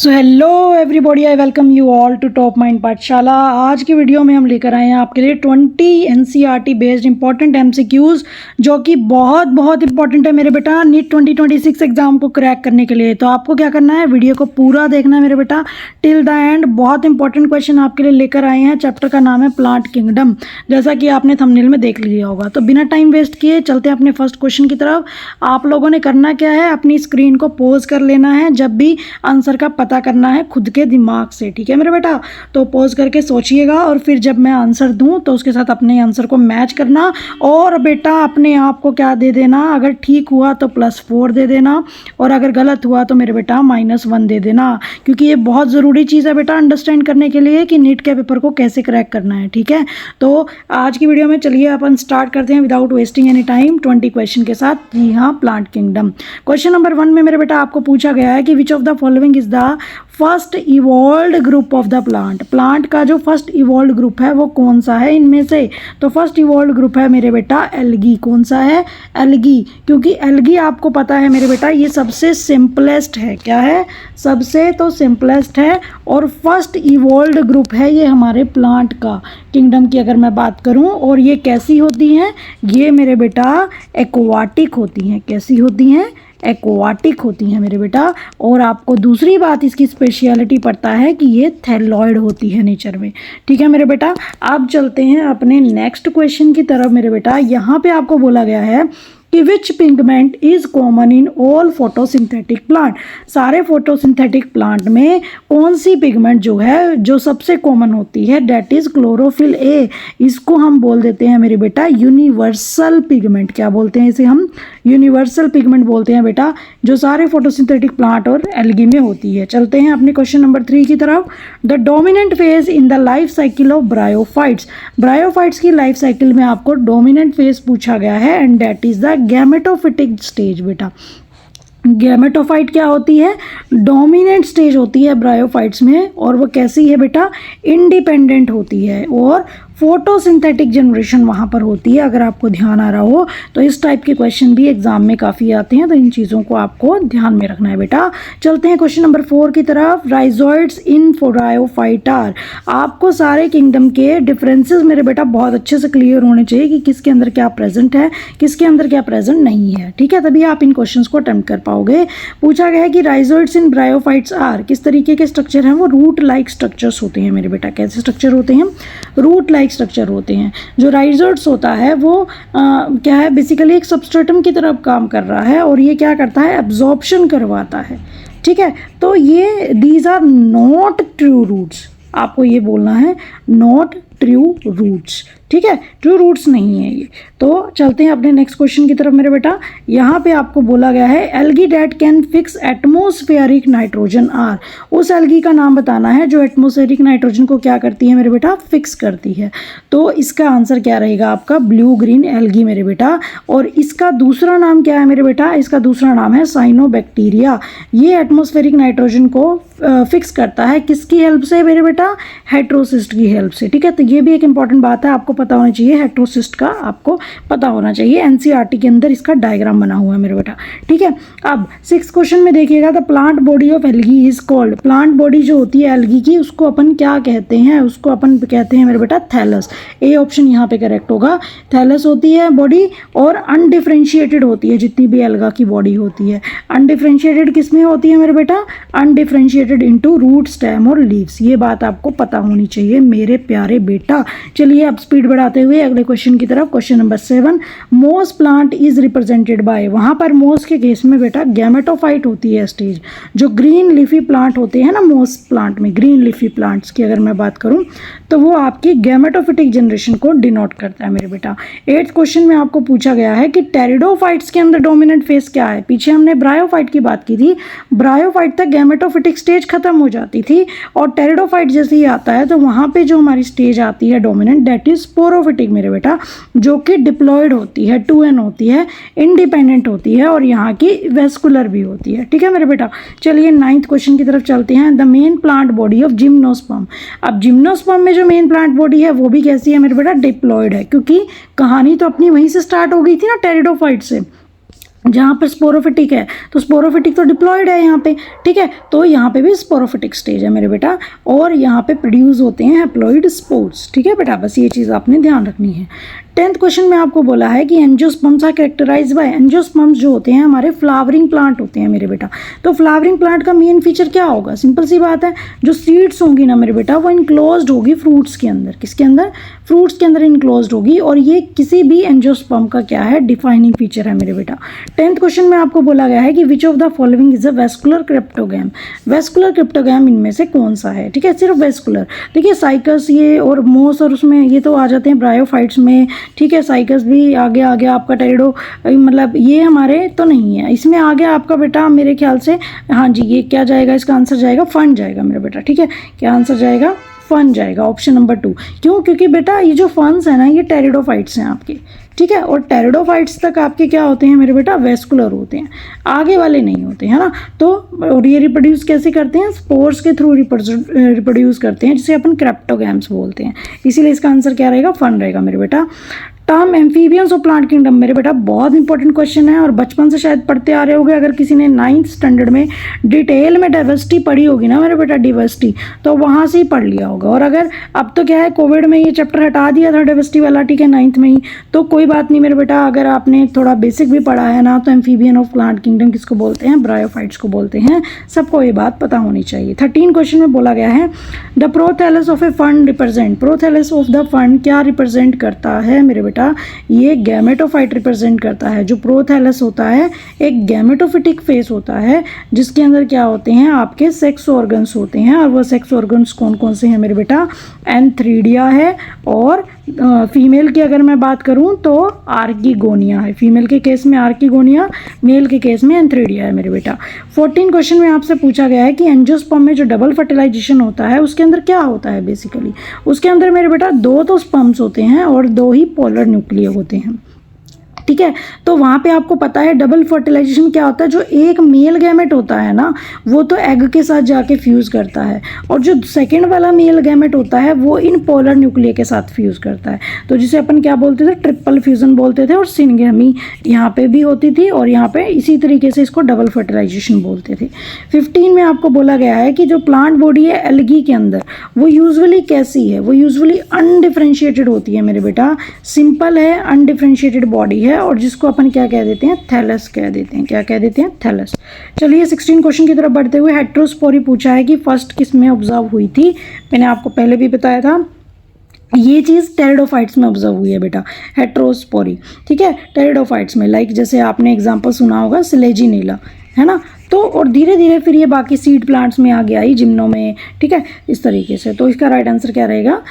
So hello everybody, I welcome you all to Top Mind Pathshala. आज की video में हम लेकर आए हैं आपके लिए 20 एनसीईआरटी बेस्ड इंपॉर्टेंट एमसीक्यूज, जो कि बहुत बहुत इंपॉर्टेंट है मेरे बेटा नीट 2026 एग्जाम को क्रैक करने के लिए। तो आपको क्या करना है, वीडियो को पूरा देखना है मेरे बेटा टिल द एंड। बहुत इंपॉर्टेंट क्वेश्चन आपके लिए लेकर आए हैं। चैप्टर का नाम है प्लांट किंगडम, जैसा कि आपने थंबनेल में देख लिया होगा। तो बिना टाइम वेस्ट किए चलते हैं अपने फर्स्ट क्वेश्चन की तरफ। आप लोगों ने करना क्या है, अपनी स्क्रीन को पॉज कर लेना है जब भी आंसर का पता करना है खुद के दिमाग से, ठीक है मेरे बेटा। तो पॉज करके सोचिएगा और फिर जब मैं आंसर दूं तो उसके साथ अपने आंसर को मैच करना। और बेटा अपने आप को क्या दे देना, अगर ठीक हुआ तो +4 दे देना और अगर गलत हुआ तो मेरे बेटा -1 दे देना, क्योंकि ये बहुत ज़रूरी चीज़ है बेटा अंडरस्टैंड करने के लिए कि नीट के पेपर को कैसे क्रैक करना है, ठीक है। तो आज की वीडियो में चलिए अपन स्टार्ट करते हैं without wasting any time 20 question के साथ। जी हाँ, प्लांट किंगडम। क्वेश्चन नंबर 1 में मेरे बेटा आपको पूछा गया है कि which of the following is the first evolved group of the plant. Plant का जो फर्स्ट इवॉल्व्ड ग्रुप है वो कौन सा है इनमें से। तो फर्स्ट इवॉल्व्ड ग्रुप है मेरे बेटा एल्गी। कौन सा है, एल्गी, क्योंकि एल्गी आपको पता है मेरे बेटा ये सबसे सिंपलेस्ट है। क्या है, सबसे तो सिंपलेस्ट है और फर्स्ट इवॉल्व्ड ग्रुप है ये हमारे प्लांट का किंगडम की अगर मैं बात करूं। और ये कैसी होती हैं, ये मेरे बेटा एक्वाटिक होती हैं। कैसी होती हैं, एक्वाटिक होती हैं मेरे बेटा। और आपको दूसरी बात इसकी स्पेशलिटी पड़ता है कि ये थैलॉइड होती है नेचर में, ठीक है मेरे बेटा। अब चलते हैं अपने नेक्स्ट क्वेश्चन की तरफ मेरे बेटा। यहाँ पे आपको बोला गया है कि which pigment is common in all photosynthetic plant. सारे फोटोसिंथेटिक प्लांट में कौन सी पिगमेंट जो है जो सबसे कॉमन होती है, डेट इज क्लोरोफिल ए। इसको हम बोल देते हैं मेरे बेटा यूनिवर्सल पिगमेंट। क्या बोलते हैं इसे हम, यूनिवर्सल पिगमेंट बोलते हैं बेटा, जो सारे फोटोसिंथेटिक प्लांट और एल्गी में होती है। चलते हैं अपने क्वेश्चन नंबर 3 की तरफ। The dominant phase in the life cycle of bryophytes. Bryophytes की लाइफ साइकिल में आपको डोमिनेंट फेज पूछा गया है and that is the gametophytic stage. बेटा गैमेटोफाइट क्या होती है, डोमिनेंट स्टेज होती है ब्रायोफाइट्स में। और वो कैसी है बेटा, इंडिपेंडेंट होती है और फोटोसिंथेटिक जनरेशन वहाँ पर होती है। अगर आपको ध्यान आ रहा हो तो इस टाइप के क्वेश्चन भी एग्जाम में काफ़ी आते हैं, तो इन चीज़ों को आपको ध्यान में रखना है बेटा। चलते हैं क्वेश्चन नंबर 4 की तरफ। Rhizoids in bryophyte are. आपको सारे किंगडम के डिफरेंसेस मेरे बेटा बहुत अच्छे से क्लियर होने चाहिए कि किसके अंदर क्या प्रेजेंट है, किसके अंदर क्या प्रेजेंट नहीं है, ठीक है। तभी आप इन क्वेश्चंस को अटेम्प्ट कर पाओगे। पूछा गया है कि राइजोइड्स इन ब्रायोफाइट्स आर, किस तरीके के स्ट्रक्चर हैं वो, रूट लाइक स्ट्रक्चर्स होते हैं मेरे बेटा। कैसे स्ट्रक्चर होते हैं, रूट लाइक स्ट्रक्चर होते हैं। जो राइजोइड्स होता है वो क्या है, बेसिकली एक सबस्ट्रेटम की तरफ काम कर रहा है और ये क्या करता है, एब्जॉर्प्शन करवाता है, ठीक है। तो ये these are not true roots, आपको ये बोलना है नॉट ट्रू रूट्स, ठीक है, ट्रू रूट्स नहीं है ये। तो चलते हैं अपने नेक्स्ट क्वेश्चन की तरफ मेरे बेटा। यहाँ पे आपको बोला गया है algae that can fix atmospheric nitrogen are. उस एल्गी का नाम बताना है जो एटमोस्फेरिक नाइट्रोजन को क्या करती है मेरे बेटा, फिक्स करती है। तो इसका आंसर क्या रहेगा आपका, ब्लू ग्रीन एल्गी मेरे बेटा। और इसका दूसरा नाम क्या है मेरे बेटा, इसका दूसरा नाम है साइनोबैक्टीरिया। ये एटमोस्फेरिक नाइट्रोजन को फिक्स करता है किसकी हेल्प से मेरे बेटा, हेट्रोसिस्ट की हेल्प से, ठीक है। तो ये भी एक इंपॉर्टेंट बात है, आपको पता होना चाहिए, हेट्रोसिस्ट का आपको पता होना चाहिए। एनसीईआरटी के अंदर इसका डायग्राम बना हुआ है मेरे बेटा, ठीक है। अब 6 क्वेश्चन में देखिएगा, the plant body of algae is called. Plant body जो होती है एल्गी की उसको अपन क्या कहते हैं, उसको अपन कहते हैं मेरे बेटा थैलस। ए ऑप्शन यहाँ पे करेक्ट होगा, थैलस होती है बॉडी और अनडिफरेंशिएटेड होती है जितनी भी एल्गा की बॉडी होती है। अनडिफरेंशिएटेड किस में होती है मेरे बेटा, अनडिफरेंशिएटेड इनटू रूट, स्टेम और लीव्स। ये बात आपको पता होनी चाहिए मेरे प्यारे बेटा। चलिए अब स्पीड बढ़ाते हुए अगले क्वेश्चन की तरफ। क्वेश्चन नंबर 7, मोस प्लांट इज रिप्रेजेंटेड बाय। वहां पर मोस के केस में बेटा गैमेटोफाइट होती है स्टेज। जो ग्रीन लीफी प्लांट होते हैं ना मोस प्लांट में, ग्रीन लीफी प्लांट्स की अगर मैं बात करूं तो वो आपकी गैमेटोफिटिक जनरेशन को डिनोट करता है मेरे बेटा। 8th क्वेश्चन में आपको पूछा गया है कि टेरिडोफाइट्स के अंदर डोमिनेंट फेस क्या है। पीछे हमने ब्रायोफाइट की बात की थी, ब्रायोफाइट तक गैमेटोफिटिक स्टेज खत्म हो जाती थी और टेरिडोफाइट जैसे ही आता है तो वहां पे जो हमारी स्टेज आती है डोमिनेंट, डेट इज स्पोरोफिटिक मेरे बेटा, जो कि डिप्लॉयड होती है, 2n होती है, इंडिपेंडेंट होती है और यहाँ की वेस्कुलर भी होती है, ठीक है मेरे बेटा। चलिए 9th क्वेश्चन की तरफ चलते हैं। The main plant body of gymnosperm. अब जिम्नोस्पर्म में जो मेन प्लांट बॉडी है वो भी कैसी है मेरे बेटा, डिप्लॉयड है, क्योंकि कहानी तो अपनी वहीं से स्टार्ट हो गई थी ना टेरिडोफाइट से। जहाँ पर स्पोरोफिटिक है तो स्पोरोफिटिक तो डिप्लॉयड है यहाँ पे, ठीक है, तो यहाँ पे भी स्पोरोफिटिक स्टेज है मेरे बेटा, और यहाँ पे प्रोड्यूस होते हैं हैप्लॉइड स्पोर्स, ठीक है बेटा, बस ये चीज़ आपने ध्यान रखनी है। 10th क्वेश्चन में आपको बोला है कि angiosperms are characterise by, angiosperms जो होते हैं हमारे फ्लावरिंग प्लांट होते हैं मेरे बेटा। तो फ्लावरिंग प्लांट का मेन फीचर क्या होगा, सिंपल सी बात है, जो सीड्स होंगी ना मेरे बेटा वो इनक्लोज्ड होगी फ्रूट्स के अंदर, किसके अंदर, फ्रूट्स के अंदर इनक्लोज्ड होगी, और ये किसी भी एंजियोस्पर्म का क्या है, डिफाइनिंग फीचर है मेरे बेटा। 10th क्वेश्चन में आपको बोला गया है कि which of the following is a vascular cryptogam, vascular cryptogam इनमें से कौन सा है, ठीक है, सिर्फ वेस्कुलर। देखिए साइकस ये और मोस और उसमें ये तो आ जाते हैं ब्रायोफाइट्स में, ठीक है, साइकस भी आगे आपका टेरिडो, मतलब ये हमारे तो नहीं है, इसमें आगे आपका बेटा मेरे ख्याल से, हाँ जी, ये क्या जाएगा, इसका आंसर जाएगा फन जाएगा मेरा बेटा, ठीक है, क्या आंसर जाएगा, फन जाएगा, ऑप्शन नंबर 2। क्यों, क्योंकि बेटा ये जो फन्स है ना ये टेरिडोफाइट्स हैं आपके, ठीक है, और टेरिडोफाइट्स तक आपके क्या होते हैं मेरे बेटा, वेस्कुलर होते हैं, आगे वाले नहीं होते, है ना। तो और ये रिप्रोड्यूस कैसे करते हैं, स्पोर्स के थ्रू रिप्रोड्यूस करते हैं, जिसे अपन क्रेप्टोगैम्स बोलते हैं, इसीलिए इसका आंसर क्या रहेगा, फन रहेगा मेरे बेटा। Term amphibians of plant kingdom मेरे बेटा बहुत इंपॉर्टेंट क्वेश्चन है, और बचपन से शायद पढ़ते आ रहे होंगे, अगर किसी ने 9th स्टैंडर्ड में डिटेल में डाइवर्सिटी पढ़ी होगी ना मेरे बेटा, डाइवर्सिटी, तो वहाँ से ही पढ़ लिया होगा, और अगर अब तो क्या है कोविड में ये चैप्टर हटा दिया था डाइवर्सिटी वाला, ठीक है, 9th में ही, तो कोई बात नहीं मेरे बेटा, अगर आपने थोड़ा बेसिक भी पढ़ा है ना, तो एम्फीबियन ऑफ प्लांट किंगडम किसको बोलते हैं, ब्रायोफाइट्स को बोलते हैं, सबको ये बात पता होनी चाहिए। 13 क्वेश्चन में बोला गया है the prothallus of A fund represent, prothallus of the fund क्या रिप्रेजेंट करता है मेरे बेटा, ये गैमेटोफाइट रिप्रेजेंट करता है। जो प्रोथैलस होता है एक गैमेटोफिटिक फेस होता है, जिसके अंदर क्या होते हैं आपके सेक्स ऑर्गन्स होते हैं, और वो सेक्स ऑर्गन्स कौन कौन से हैं मेरे बेटा, एंथ्रीडिया है, और फीमेल की अगर मैं बात करूं तो आर्किगोनिया है, फीमेल के केस में आर्किगोनिया, मेल के केस में एंथ्रीडिया है मेरे बेटा। 14 क्वेश्चन में आपसे पूछा गया है कि एंजियोस्पर्म में जो डबल फर्टिलाइजेशन होता है उसके अंदर क्या होता है, बेसिकली उसके अंदर मेरे बेटा 2 तो स्पर्म्स होते हैं और 2 ही पोलर न्यूक्लिया होते हैं, ठीक है। तो वहाँ पे आपको पता है डबल फर्टिलाइजेशन क्या होता है, जो एक मेल गैमेट होता है ना वो तो एग के साथ जाके फ्यूज़ करता है, और जो सेकंड वाला मेल गैमेट होता है वो इन पोलर न्यूक्लिया के साथ फ्यूज़ करता है, तो जिसे अपन क्या बोलते थे, ट्रिपल फ्यूजन बोलते थे, और सिनगेमी यहाँ पे भी होती थी, और यहाँ पे इसी तरीके से इसको डबल फर्टिलाइजेशन बोलते थे। 15 में आपको बोला गया है कि जो प्लांट बॉडी है एल्गी के अंदर वो यूजुअली कैसी है, वो यूजुअली अनडिफ्रेंशिएटेड होती है मेरे बेटा, सिंपल है, अनडिफ्रेंशिएटेड बॉडी है, और जिसको अपन क्या कह देते हैं, थैलस कह देते हैं, क्या कह देते हैं, थैलस। चलिए 16 क्वेश्चन की तरफ बढ़ते हुए, हेट्रोस्पोरी पूछा है कि फर्स्ट किस में ऑब्जर्व हुई थी, मैंने आपको पहले भी बताया था, ये चीज़ टेरिडोफाइट्स में ऑब्जर्व हुई है बेटा, हेट्रोस्पोरी, ठीक है, टेरिडोफाइट्स में, लाइक जैसे आपने एग्जांपल सुना होगा सिलेजिनेला, है ना, तो और धीरे धीरे फिर ये बाकी सीड प्लांट्स में आगे आई, जिम्नो में, ठीक है, इस तरीके से, तो इसका राइट आंसर क्या रहेगा,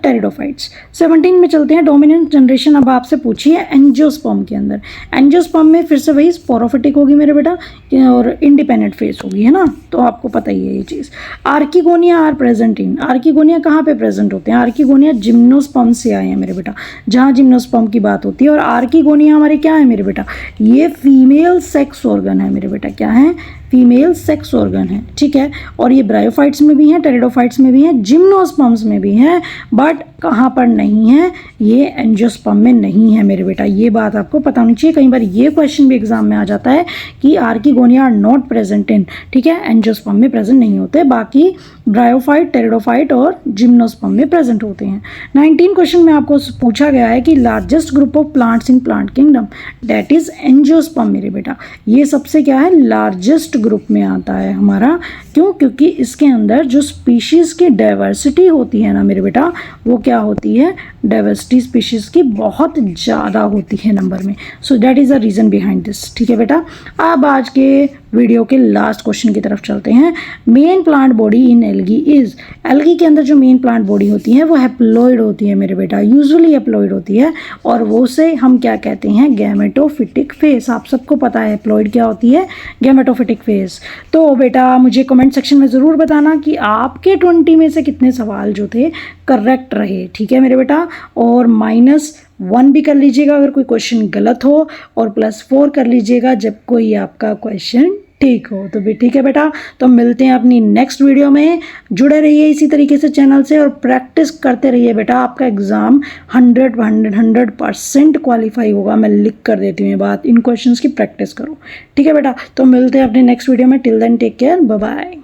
टेरिडोफाइट्स। 17 में चलते हैं, डोमिनेंट जनरेशन अब आपसे पूछिए एंजियोस्पर्म के अंदर, एंजियोस्पर्म में फिर से वही स्पोरोफिटिक होगी मेरे बेटा, और इंडिपेंडेंट फेस होगी, है ना, तो आपको पता ही है ये चीज़। Archegonia are present in, archegonia कहाँ पे प्रेजेंट होते हैं, आर्किगोनिया जिम्नोस्पर्म से आए हैं मेरे बेटा, जहाँ जिम्नोस्पर्म की बात होती है, और आर्किगोनिया हमारे क्या है मेरे बेटा, ये फीमेल सेक्स ऑर्गन है मेरे बेटा, क्या है, फीमेल सेक्स ऑर्गन है, ठीक है, और ये ब्रायोफाइट्स में भी हैं, टेरिडोफाइट्स में भी हैं, जिम्नोस्पर्म्स में भी हैं, बट कहाँ पर नहीं है, ये एंजियोस्पर्म में नहीं है मेरे बेटा, ये बात आपको पता होनी चाहिए, कई बार ये क्वेश्चन भी एग्जाम में आ जाता है कि archegonia are not present in, ठीक है, एंजियोस्पर्म में प्रेजेंट नहीं होते, बाकी ब्रायोफाइट, टेरिडोफाइट और जिम्नोस्पर्म में प्रेजेंट होते हैं। 19 क्वेश्चन में आपको पूछा गया है कि largest group of plants in plant kingdom, that is angiosperm मेरे बेटा, ये सबसे क्या है, लार्जेस्ट ग्रुप में आता है हमारा, क्यों, क्योंकि इसके अंदर जो स्पीशीज की डाइवर्सिटी होती है ना मेरे बेटा, वो क्या होती है, डाइवर्सिटी स्पीशीज की बहुत ज़्यादा होती है नंबर में, so that is the reason behind this, ठीक है बेटा। अब आज के वीडियो के लास्ट क्वेश्चन की तरफ चलते हैं, main plant body in algae is, algae के अंदर जो मेन प्लांट बॉडी होती है वो हैप्लॉइड होती है मेरे बेटा, यूजुअली हैप्लॉइड होती है, और वो से हम क्या कहते हैं, गैमेटोफिटिक फेस, आप सबको पता है हैप्लॉइड क्या होती है, गैमेटोफिटिक फेस। तो बेटा मुझे कमेंट सेक्शन में ज़रूर बताना कि आपके 20 में से कितने सवाल जो थे करेक्ट रहे, ठीक है मेरे बेटा, और -1 भी कर लीजिएगा अगर कोई क्वेश्चन गलत हो, और +4 कर लीजिएगा जब कोई आपका क्वेश्चन ठीक हो तो भी ठीक है बेटा। तो मिलते हैं अपनी नेक्स्ट वीडियो में। जुड़े रहिए इसी तरीके से चैनल से और प्रैक्टिस करते रहिए बेटा। आपका एग्ज़ाम 100% क्वालिफाई होगा। मैं लिख कर देती हूँ ये बात। इन क्वेश्चंस की प्रैक्टिस करो, ठीक है बेटा। तो मिलते हैं अपनी नेक्स्ट वीडियो में। Till then take care, bye bye.